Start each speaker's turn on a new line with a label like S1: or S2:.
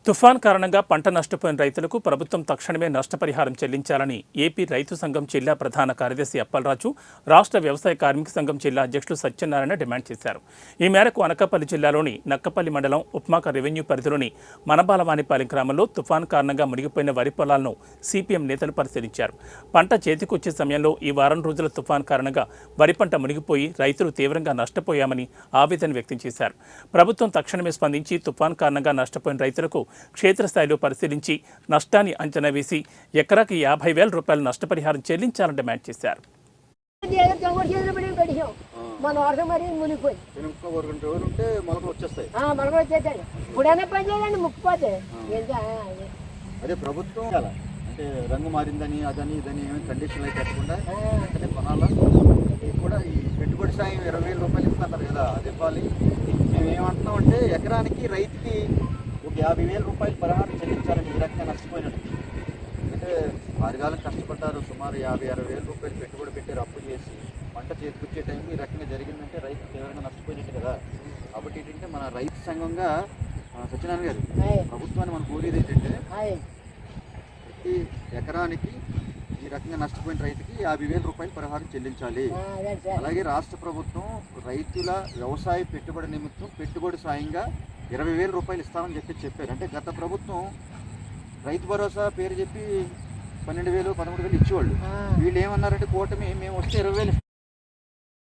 S1: తుఫాన్ కారణంగా పంట నష్టపోయిన రైతులకు ప్రభుత్వం తక్షణమే నష్టపరిహారం చెల్లించాలని ఏపీ రైతు సంఘం జిల్లా ప్రధాన కార్యదర్శి అప్పలరాజు, రాష్ట్ర వ్యవసాయ కార్మిక సంఘం జిల్లా అధ్యక్షులు సత్యనారాయణ డిమాండ్ చేశారు. ఈ మేరకు అనకాపల్లి జిల్లాలోని నక్కపల్లి మండలం ఉప్మాక రెవెన్యూ పరిధిలోని మనబాలవానిపాలెం గ్రామంలో తుఫాన్ కారణంగా మునిగిపోయిన వరి పొలాలను సిపిఎం నేతలు పరిశీలించారు. పంట చేతికొచ్చే సమయంలో ఈ వారం రోజుల తుఫాన్ కారణంగా వరి పంట మునిగిపోయి రైతులు తీవ్రంగా నష్టపోయామని ఆవేదన వ్యక్తం చేశారు. ప్రభుత్వం తక్షణమే స్పందించి తుఫాన్ కారణంగా నష్టపోయిన రైతులకు క్షేత్రస్థాయిలో పరిశీలించి నష్టాన్ని అంచనా వేసి ఎకరాకి 50,000 రూపాయల నష్టపరిహారం చెల్లించాలని డిమాండ్ చేశారు.
S2: అదే ప్రభుత్వం అంటే రంగు మారిందని అదని ఇదని ఏమి కండిషన్లు అయితే పెట్టకుండా అంటే కొనాలా కూడా ఈ పెట్టుబడి సాయం 20,000 రూపాయలు ఇస్తున్నారు కదా, అది ఇవ్వాలి. మేము ఏమంటున్నాం అంటే ఎకరానికి రైతుకి ఒక 50,000 రూపాయలు పరిహారం చెల్లించాలని ఈ రకంగా నష్టపోయినట్టు. అంటే వారిగాలం కష్టపడ్డారు, సుమారు 50-60,000 రూపాయలు పెట్టుబడి పెట్టారు, అప్పు చేసి పంట చేతికొచ్చే టైంకి ఈ రకంగా జరిగిందంటే రైతు తీవ్రంగా నష్టపోయినట్టు కదా. కాబట్టి ఏంటంటే మన రైతు సంఘంగా సత్యనారాయణ గారు ప్రభుత్వాన్ని మనం కోరేది ఏంటంటే ప్రతి ఎకరానికి ఈ రకంగా నష్టపోయిన రైతుకి 50,000 రూపాయలు పరిహారం చెల్లించాలి. అలాగే రాష్ట్ర ప్రభుత్వం రైతుల వ్యవసాయ పెట్టుబడి నిమిత్తం పెట్టుబడి సాయంగా 20,000 రూపాయలు ఇస్తామని చెప్పారు. అంటే గత ప్రభుత్వం రైతు భరోసా పేరు చెప్పి 12,000, 13,000 ఇచ్చేవాళ్ళు. వీళ్ళు ఏమన్నారంటే కూటమి మేము వస్తే 20,000